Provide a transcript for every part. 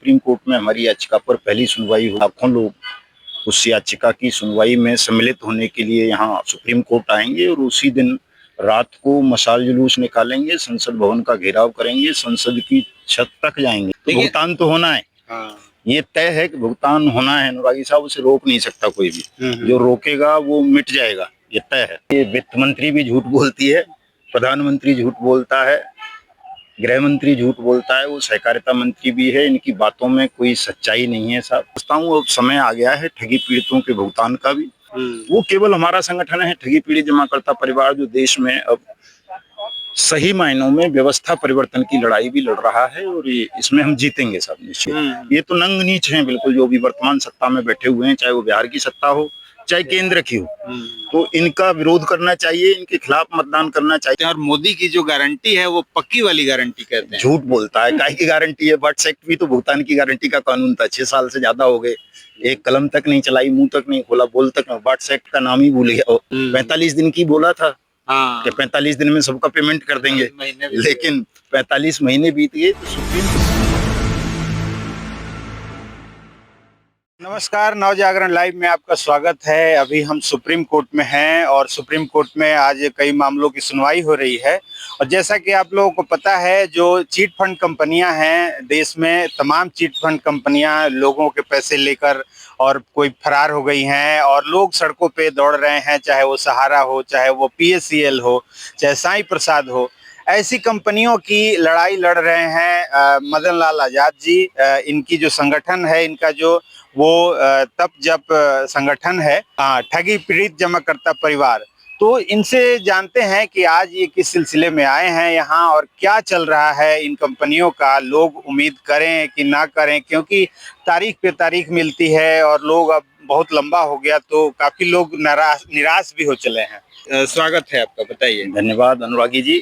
Supreme court में हमारी याचिका पर पहली सुनवाई हुई। लाखों लोग उस याचिका की सुनवाई में सम्मिलित होने के लिए यहाँ सुप्रीम कोर्ट आएंगे और उसी दिन रात को मशाल जुलूस निकालेंगे, संसद भवन का घेराव करेंगे, संसद की छत तक जाएंगे। तो भुगतान तो होना है। हाँ। ये तय है कि भुगतान होना है। अनुरागी साहब, उसे रोक नहीं सकता कोई भी। जो रोकेगा वो मिट जाएगा, ये तय है। ये वित्त मंत्री भी झूठ बोलती है, प्रधानमंत्री झूठ बोलता है, गृह मंत्री झूठ बोलता है, वो सहकारिता मंत्री भी है। इनकी बातों में कोई सच्चाई नहीं है साहब। समझता हूँ अब समय आ गया है ठगी पीड़ितों के भुगतान का भी। वो केवल हमारा संगठन है, ठगी पीड़ित जमाकर्ता परिवार, जो देश में अब सही मायनों में व्यवस्था परिवर्तन की लड़ाई भी लड़ रहा है और इसमें हम जीतेंगे सब निश्चित। ये तो नंग नीच हैं बिल्कुल, जो भी वर्तमान सत्ता में बैठे हुए हैं, चाहे वो बिहार की सत्ता हो चाहे केंद्र की हो। तो इनका विरोध करना चाहिए, इनके खिलाफ मतदान करना चाहिए। और मोदी की जो गारंटी है वो पक्की वाली गारंटी कहते हैं। झूठ बोलता है। काय की गारंटी है? बट एक्ट भी तो भुगतान की गारंटी का कानून था। 6 साल से ज्यादा हो गए, एक कलम तक नहीं चलाई, मुंह तक नहीं खोला, बोल तक नहीं। बट एक्ट का नाम ही भूल गया। 45 दिन की बोला था कि 45 दिन में सबका पेमेंट कर देंगे, लेकिन 45 महीने बीत गए। तो सुप्रीम नमस्कार, नवजागरण लाइव में आपका स्वागत है। अभी हम सुप्रीम कोर्ट में हैं और सुप्रीम कोर्ट में आज कई मामलों की सुनवाई हो रही है। और जैसा कि आप लोगों को पता है, जो चीट फंड कंपनियां हैं देश में, तमाम चीट फंड कंपनियां लोगों के पैसे लेकर और कोई फरार हो गई हैं और लोग सड़कों पे दौड़ रहे हैं, चाहे वो सहारा हो, चाहे वो PSEL हो, चाहे साईं प्रसाद हो। ऐसी कंपनियों की लड़ाई लड़ रहे हैं मदन लाल आजाद जी। इनकी जो संगठन है, इनका जो वो तप जप संगठन है, ठगी पीड़ित जमाकर्ता परिवार। तो इनसे जानते हैं कि आज ये किस सिलसिले में आए हैं यहाँ और क्या चल रहा है इन कंपनियों का। लोग उम्मीद करें कि ना करें, क्योंकि तारीख पे तारीख मिलती है और लोग अब बहुत लंबा हो गया, तो काफी लोग निराश भी हो चले हैं। स्वागत है आपका, बताइए। धन्यवाद अनुरागी जी।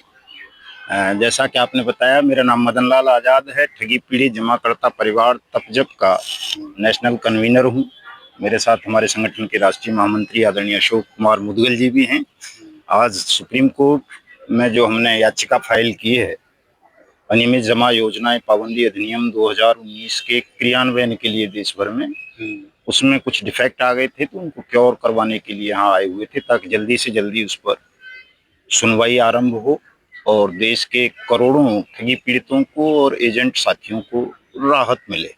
जैसा कि आपने बताया, मेरा नाम मदन लाल आजाद है। ठगी पीड़ित जमाकर्ता परिवार तपजप का नेशनल कन्वीनर हूँ। मेरे साथ हमारे संगठन के राष्ट्रीय महामंत्री आदरणीय अशोक कुमार मुदगल जी भी हैं। आज सुप्रीम कोर्ट में जो हमने याचिका फाइल की है, अनियमित जमा योजनाएं पाबंदी अधिनियम 2019 के क्रियान्वयन के लिए देश भर में, उसमें कुछ डिफेक्ट आ गए थे, तो उनको क्योर करवाने के लिए यहाँ आए हुए थे, ताकि जल्दी से जल्दी उस पर सुनवाई आरंभ हो और देश के करोड़ों ठगी पीड़ितों को और एजेंट साथियों को राहत मिले।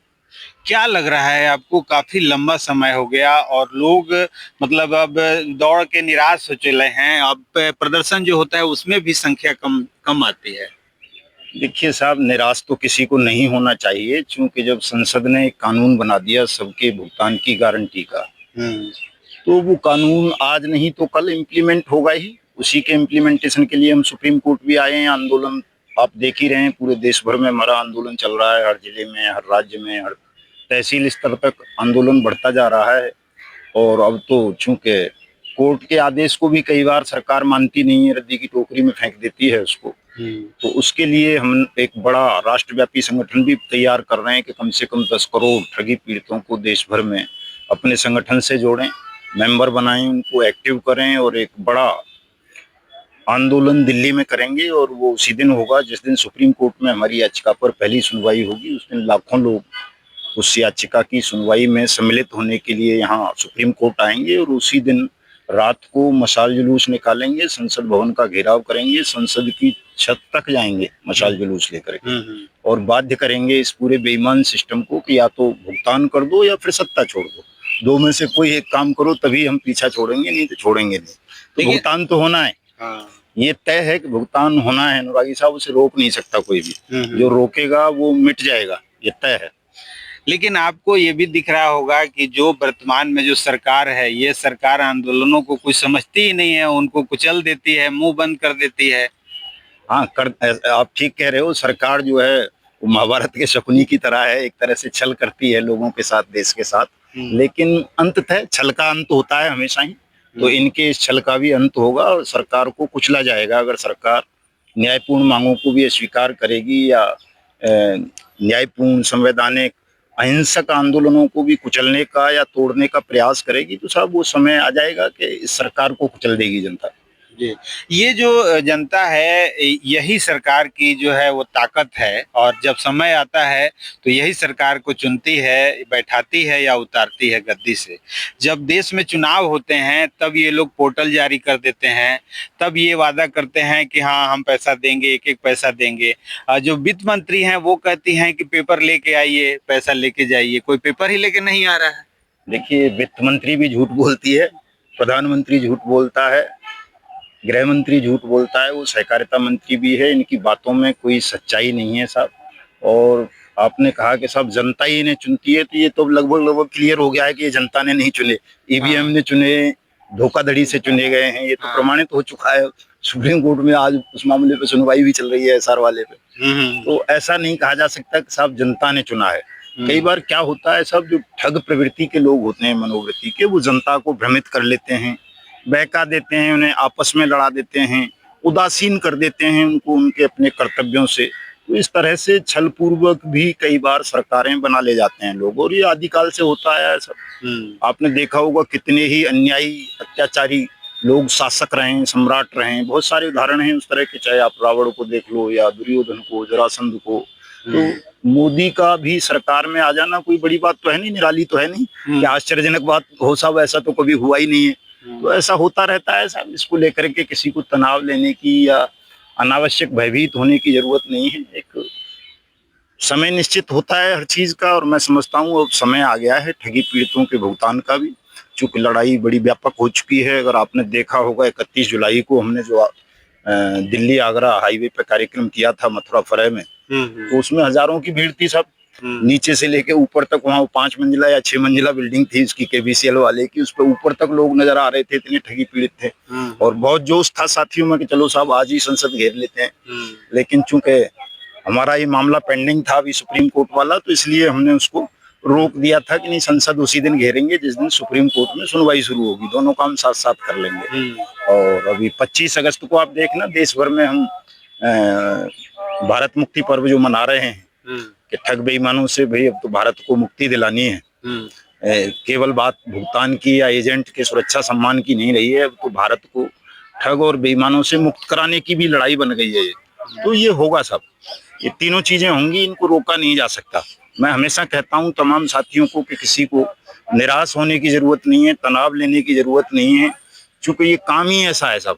क्या लग रहा है आपको? काफी लंबा समय हो गया और लोग मतलब अब दौड़ के निराश हो चले हैं। अब प्रदर्शन जो होता है उसमें भी संख्या कम आती है। देखिए साहब, निराश तो किसी को नहीं होना चाहिए, क्योंकि जब संसद ने एक कानून बना दिया सबके भुगतान की गारंटी का, तो वो कानून आज नहीं तो कल इम्प्लीमेंट होगा ही। उसी के इम्प्लीमेंटेशन के लिए हम सुप्रीम कोर्ट भी आए हैं। आंदोलन आप देख ही रहे हैं, पूरे देश भर में हमारा आंदोलन चल रहा है। हर जिले में, हर राज्य में, हर तहसील स्तर तक आंदोलन बढ़ता जा रहा है। और अब तो चूंकि कोर्ट के आदेश को भी कई बार सरकार मानती नहीं है, रद्दी की टोकरी में फेंक देती है उसको। तो उसके लिए हम एक बड़ा राष्ट्रव्यापी संगठन भी तैयार कर रहे हैं कि कम से कम 10 करोड़ ठगी पीड़ितों को देश भर में अपने संगठन से जोड़ें, मेंबर बनाएं, उनको एक्टिव करें और एक बड़ा आंदोलन दिल्ली में करेंगे। और वो उसी दिन होगा जिस दिन सुप्रीम कोर्ट में हमारी याचिका पर पहली सुनवाई होगी। उस दिन लाखों लोग उस याचिका की सुनवाई में सम्मिलित होने के लिए यहाँ सुप्रीम कोर्ट आएंगे और उसी दिन रात को मशाल जुलूस निकालेंगे, संसद भवन का घेराव करेंगे, संसद की छत तक जाएंगे मशाल जुलूस लेकर के, और बाध्य करेंगे इस पूरे बेईमान सिस्टम को कि या तो भुगतान कर दो या फिर सत्ता छोड़ दो। दो में से कोई एक काम करो, तभी हम पीछा छोड़ेंगे, नहीं तो छोड़ेंगे नहीं। तो भुगतान तो होना है। ये तय है कि भुगतान होना है। अनुरागी साहब, उसे रोक नहीं सकता कोई भी। जो रोकेगा वो मिट जाएगा, ये तय है। लेकिन आपको ये भी दिख रहा होगा कि जो वर्तमान में जो सरकार है, ये सरकार आंदोलनों को कुछ समझती ही नहीं है, उनको कुचल देती है, मुंह बंद कर देती है। हाँ, आप ठीक कह रहे हो। सरकार जो है वो महाभारत के शकुनी की तरह है, एक तरह से छल करती है लोगों के साथ, देश के साथ। लेकिन अंततः छल का अंत होता है हमेशा ही। तो इनके इस छल का भी अंत होगा और सरकार को कुचला जाएगा। अगर सरकार न्यायपूर्ण मांगों को भी अस्वीकार करेगी या न्यायपूर्ण, संवैधानिक, अहिंसक आंदोलनों को भी कुचलने का या तोड़ने का प्रयास करेगी, तो साहब वो समय आ जाएगा कि इस सरकार को कुचल देगी जनता। जी। ये जो जनता है यही सरकार की जो है वो ताकत है, और जब समय आता है तो यही सरकार को चुनती है, बैठाती है या उतारती है गद्दी से। जब देश में चुनाव होते हैं तब ये लोग पोर्टल जारी कर देते हैं, तब ये वादा करते हैं कि हाँ हम पैसा देंगे, एक एक पैसा देंगे। जो वित्त मंत्री हैं वो कहती हैं कि पेपर लेके आइए, पैसा लेके जाइए, कोई पेपर ही लेके नहीं आ रहा है। देखिए, वित्त मंत्री भी झूठ बोलती है, प्रधानमंत्री झूठ बोलता है, गृह मंत्री झूठ बोलता है, वो सहकारिता मंत्री भी है। इनकी बातों में कोई सच्चाई नहीं है साहब। और आपने कहा कि साहब जनता ही इन्हें चुनती है, तो ये तो लगभग लगभग क्लियर हो गया है कि ये जनता ने नहीं चुने, ईवीएम ने चुने, धोखाधड़ी से चुने गए हैं। ये तो प्रमाणित हो चुका है। सुप्रीम कोर्ट में आज उस मामले पे सुनवाई भी चल रही है, एसआर वाले पे। तो ऐसा नहीं कहा जा सकता कि साहब जनता ने चुना है। कई बार क्या होता है साहब, जो ठग प्रवृत्ति के लोग होते हैं, मनोवृत्ति के, वो जनता को भ्रमित कर लेते हैं, बहका देते हैं, उन्हें आपस में लड़ा देते हैं, उदासीन कर देते हैं उनको उनके अपने कर्तव्यों से। तो इस तरह से छल पूर्वक भी कई बार सरकारें बना ले जाते हैं लोग, और ये आदिकाल से होता आया है सब। आपने देखा होगा कितने ही अन्यायी अत्याचारी लोग शासक रहे हैं, सम्राट रहे हैं। बहुत सारे उदाहरण हैं उस तरह के, चाहे आप रावण को देख लो या दुर्योधन को, जरासंध को। तो मोदी का भी सरकार में आ जाना कोई बड़ी बात तो है नहीं, निराली तो है नहीं कि आश्चर्यजनक बात हो साहब, ऐसा तो कभी हुआ ही नहीं है। तो ऐसा होता रहता है साहब। इसको लेकर के किसी को तनाव लेने की या अनावश्यक भयभीत होने की जरूरत नहीं है। एक समय निश्चित होता है हर चीज का, और मैं समझता हूँ अब समय आ गया है ठगी पीड़ितों के भुगतान का भी। चूंकि लड़ाई बड़ी व्यापक हो चुकी है। अगर आपने देखा होगा 31 जुलाई को हमने जो दिल्ली आगरा हाईवे पे कार्यक्रम किया था मथुरा फरय में, तो उसमें हजारों की भीड़ थी सब। नीचे से लेके ऊपर तक, वहाँ 5 मंजिला या 6 मंजिला बिल्डिंग थी उसकी, केबीसीएल वाले की, उस पर ऊपर तक लोग नजर आ रहे थे, इतने ठगी पीड़ित थे। और बहुत जोश था साथियों में कि चलो साहब आज ही संसद घेर लेते हैं। लेकिन चूंकि हमारा ये मामला पेंडिंग था अभी सुप्रीम कोर्ट वाला, तो इसलिए हमने उसको रोक दिया था कि नहीं, संसद उसी दिन घेरेंगे जिस दिन सुप्रीम कोर्ट में सुनवाई शुरू होगी, दोनों काम साथ साथ कर लेंगे। और अभी 25 अगस्त को आप देखना देश भर में हम भारत मुक्ति पर्व जो मना रहे हैं कि ठग बेईमानों से भाई अब तो भारत को मुक्ति दिलानी है। केवल बात भुगतान की या एजेंट के सुरक्षा सम्मान की नहीं रही है, अब तो भारत को ठग और बेईमानों से मुक्त कराने की भी लड़ाई बन गई है। तो ये होगा सब, ये तीनों चीजें होंगी, इनको रोका नहीं जा सकता। मैं हमेशा कहता हूं तमाम साथियों को कि किसी को निराश होने की जरूरत नहीं है, तनाव लेने की जरूरत नहीं है, क्योंकि ये काम ही ऐसा है सब।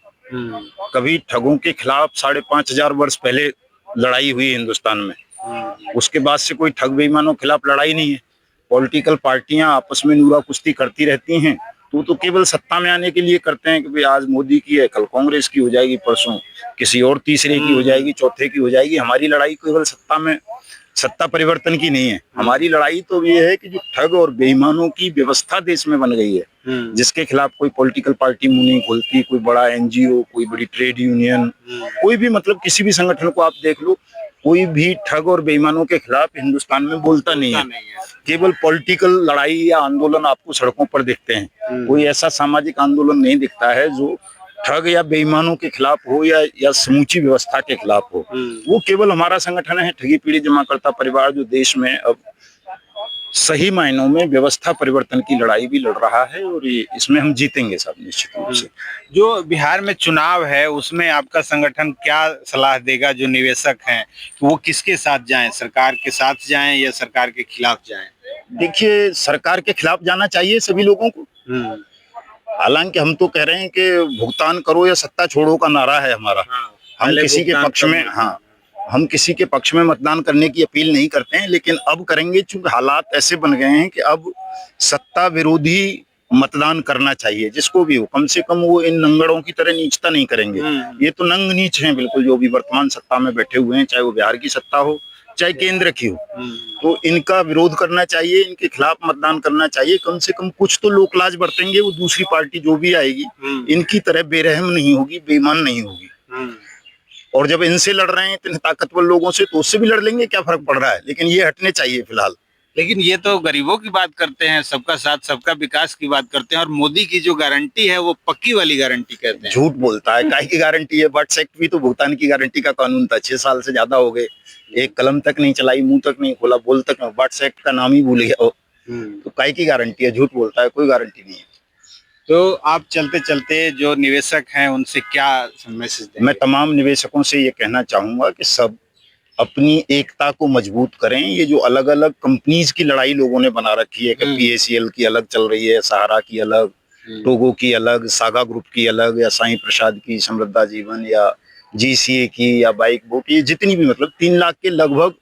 कभी ठगों के खिलाफ 5,500 वर्ष पहले लड़ाई हुई हिंदुस्तान में, उसके बाद से कोई ठग बेईमानों के खिलाफ लड़ाई नहीं है। पॉलिटिकल पार्टियां आपस में नूरा कुश्ती करती रहती हैं, तो केवल सत्ता में आने के लिए करते हैं कि भाई आज मोदी की है, कल कांग्रेस की हो जाएगी, परसों किसी और तीसरे की हो जाएगी, चौथे की हो जाएगी। हमारी लड़ाई केवल सत्ता परिवर्तन की नहीं है। हमारी लड़ाई तो ये है कि जो ठग और बेईमानों की व्यवस्था देश में बन गई है, जिसके खिलाफ कोई पॉलिटिकल पार्टी मुंह नहीं खोलती, कोई बड़ा एनजीओ, कोई बड़ी ट्रेड यूनियन, कोई भी मतलब किसी भी संगठन को आप देख लो, कोई भी ठग और बेईमानों के खिलाफ हिंदुस्तान में बोलता नहीं है। केवल पॉलिटिकल लड़ाई या आंदोलन आपको सड़कों पर दिखते हैं। कोई ऐसा सामाजिक आंदोलन नहीं दिखता है जो ठग या बेईमानों के खिलाफ हो या समूची व्यवस्था के खिलाफ हो। वो केवल हमारा संगठन है ठगी पीड़ित जमाकर्ता परिवार, जो देश में अब सही मायनों में व्यवस्था परिवर्तन की लड़ाई भी लड़ रहा है, और ये इसमें हम जीतेंगे सब निश्चित रूप से। जो बिहार में चुनाव है उसमें आपका संगठन क्या सलाह देगा जो निवेशक हैं, वो किसके साथ जाएं, सरकार के साथ जाएं या सरकार के खिलाफ जाएं? देखिए, सरकार के खिलाफ जाना चाहिए सभी लोगों को। हालांकि हम तो कह रहे हैं कि भुगतान करो या सत्ता छोड़ो का नारा है हमारा। हम किसी के पक्ष में, हाँ, हम किसी के पक्ष में मतदान करने की अपील नहीं करते हैं, लेकिन अब करेंगे चूंकि हालात ऐसे बन गए हैं कि अब सत्ता विरोधी मतदान करना चाहिए जिसको भी हो। कम से कम वो इन नंगड़ों की तरह नीचता नहीं करेंगे। ये तो नंग नीच हैं बिल्कुल, जो भी वर्तमान सत्ता में बैठे हुए हैं, चाहे वो बिहार की सत्ता हो चाहे केंद्र की हो। तो इनका विरोध करना चाहिए, इनके खिलाफ मतदान करना चाहिए। कम से कम कुछ तो लोक लाज बरतेंगे, वो दूसरी पार्टी जो भी आएगी इनकी तरह बेरहम नहीं होगी, बेईमान नहीं होगी। और जब इनसे लड़ रहे हैं इतने ताकतवर लोगों से, तो उससे भी लड़ लेंगे, क्या फर्क पड़ रहा है। लेकिन ये हटने चाहिए फिलहाल। लेकिन ये तो गरीबों की बात करते हैं, सबका साथ सबका विकास की बात करते हैं, और मोदी की जो गारंटी है वो पक्की वाली गारंटी कहते हैं। झूठ बोलता है, काय की गारंटी है। बट्स एक्ट भी तो भुगतान की गारंटी का कानून था, 6 साल से ज्यादा हो गए, एक कलम तक नहीं चलाई, मुंह तक नहीं खोला, बोल तक नहीं, बट्स एक्ट का नाम ही भूल गया। तो काय की गारंटी है, झूठ बोलता है, कोई गारंटी नहीं है। तो आप चलते चलते जो निवेशक हैं उनसे क्या मैसेज देंगे? मैं तमाम निवेशकों से ये कहना चाहूंगा कि सब अपनी एकता को मजबूत करें। ये जो अलग अलग कंपनीज की लड़ाई लोगों ने बना रखी है कि पीएसीएल की अलग चल रही है, सहारा की अलग, टोगो की अलग, सागा ग्रुप की अलग, या साईं प्रसाद की समृद्धा जीवन, या जीसीए की, या बाइक बोट, ये जितनी भी मतलब 3 लाख के लगभग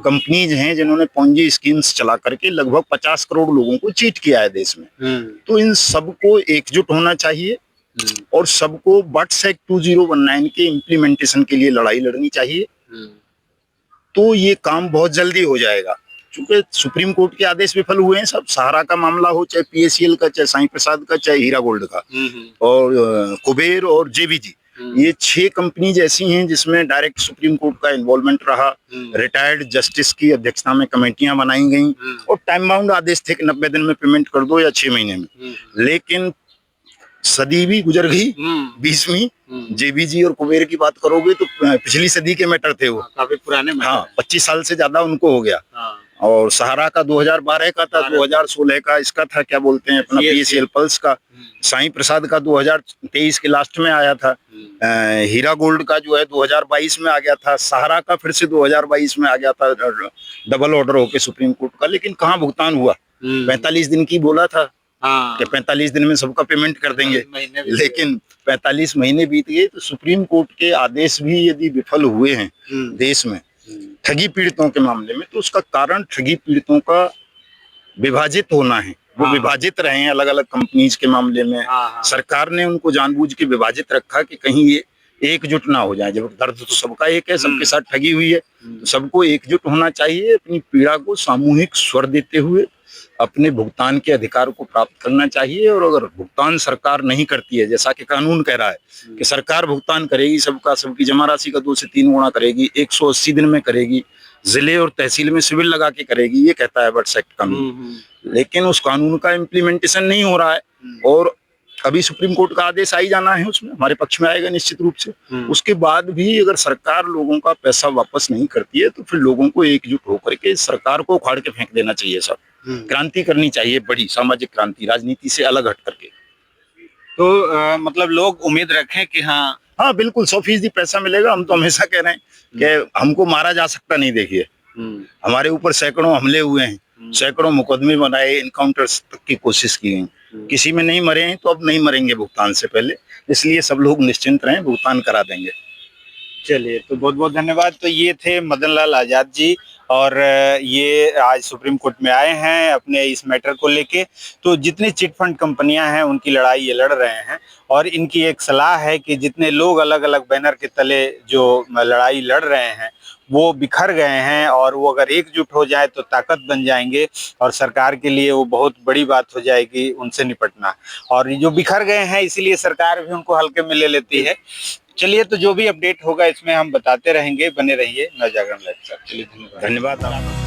कंपनीज हैं जिन्होंने पोंजी स्कीम्स चला करके लगभग 50 करोड़ लोगों को चीट किया है देश में। तो इन सबको एकजुट होना चाहिए और सबको बट्स एक्ट 2019 के इम्प्लीमेंटेशन के लिए लड़ाई लड़नी चाहिए। तो ये काम बहुत जल्दी हो जाएगा, क्योंकि सुप्रीम कोर्ट के आदेश विफल हुए हैं सब। सहारा का मामला हो, चाहे पीएसीएल का, चाहे साईं प्रसाद का, चाहे हीरा गोल्ड का, और कुबेर और जेबीजी, ये 6 कंपनीज ऐसी हैं जिसमें डायरेक्ट सुप्रीम कोर्ट का इन्वॉल्वमेंट रहा। रिटायर्ड जस्टिस की अध्यक्षता में कमेटियां बनाई गई और टाइम बाउंड आदेश थे कि 90 दिन में पेमेंट कर दो या 6 महीने में। लेकिन सदी भी गुजर गई, 20वीं। जेबीजी और कुबेर की बात करोगे तो पिछली सदी के मैटर थे वो, काफी पुराने मैटर। हाँ, 25 साल से ज्यादा उनको हो गया। और सहारा का 2012 का था, 2016 का इसका था, क्या बोलते हैं अपना, पीएसीएल पल्स का। साईं प्रसाद का 2023 के लास्ट में आया था। हीरा गोल्ड का जो है 2022 में आ गया था। सहारा का फिर से 2022 में आ गया था, डबल ऑर्डर होके सुप्रीम कोर्ट का। लेकिन कहाँ भुगतान हुआ? 45 दिन की बोला था कि 45 दिन में सबका पेमेंट कर देंगे, लेकिन 45 महीने बीत गए। तो सुप्रीम कोर्ट के आदेश भी यदि विफल हुए हैं देश में ठगी पीड़ितों के मामले में, तो उसका कारण ठगी पीड़ितों का विभाजित होना है। वो विभाजित रहे हैं अलग अलग कंपनीज के मामले में। सरकार ने उनको जानबूझ के विभाजित रखा कि कहीं ये एकजुट ना हो जाए। जब दर्द तो सबका एक है, सबके साथ ठगी हुई है, तो सबको एकजुट होना चाहिए, अपनी पीड़ा को सामूहिक स्वर देते हुए अपने भुगतान के अधिकार को प्राप्त करना चाहिए। और अगर भुगतान सरकार नहीं करती है, जैसा कि कानून कह रहा है कि सरकार भुगतान करेगी, सबकी जमा राशि का 2 से 3 गुना करेगी, 180 दिन में करेगी, जिले और तहसील में सिविल लगा के करेगी, ये कहता है बट्स एक्ट कानून। लेकिन उस कानून का इम्प्लीमेंटेशन नहीं हो रहा है। और अभी सुप्रीम कोर्ट का आदेश आ ही जाना है, उसमें हमारे पक्ष में आएगा निश्चित रूप से। उसके बाद भी अगर सरकार लोगों का पैसा वापस नहीं करती है, तो फिर लोगों को एकजुट होकर के सरकार को उखाड़ के फेंक देना चाहिए। सब क्रांति करनी चाहिए, बड़ी सामाजिक क्रांति, राजनीति से अलग हट करके। तो मतलब लोग उम्मीद रखें कि हाँ बिल्कुल 100% पैसा मिलेगा। हम तो हमेशा कह रहे हैं कि हमको मारा जा सकता नहीं। देखिए, हमारे ऊपर सैकड़ों हमले हुए हैं, सैकड़ों मुकदमे बनाए, इनकाउंटर्स तक की कोशिश की गई, किसी में नहीं मरे हैं, तो अब नहीं मरेंगे भुगतान से पहले। इसलिए सब लोग निश्चिंत रहें, भुगतान करा देंगे। चलिए, तो बहुत बहुत धन्यवाद। तो ये थे मदन लाल आजाद जी, और ये आज सुप्रीम कोर्ट में आए हैं अपने इस मैटर को लेके। तो जितनी चिट फंड कंपनियां हैं उनकी लड़ाई ये लड़ रहे हैं, और इनकी एक सलाह है कि जितने लोग अलग अलग बैनर के तले जो लड़ाई लड़ रहे हैं वो बिखर गए हैं, और वो अगर एकजुट हो जाए तो ताकत बन जाएंगे, और सरकार के लिए वो बहुत बड़ी बात हो जाएगी उनसे निपटना। और जो बिखर गए हैं इसीलिए सरकार भी उनको हल्के में ले लेती है। चलिए, तो जो भी अपडेट होगा इसमें हम बताते रहेंगे, बने रहिए नवजागरण लाइव के साथ। चलिए, धन्यवाद।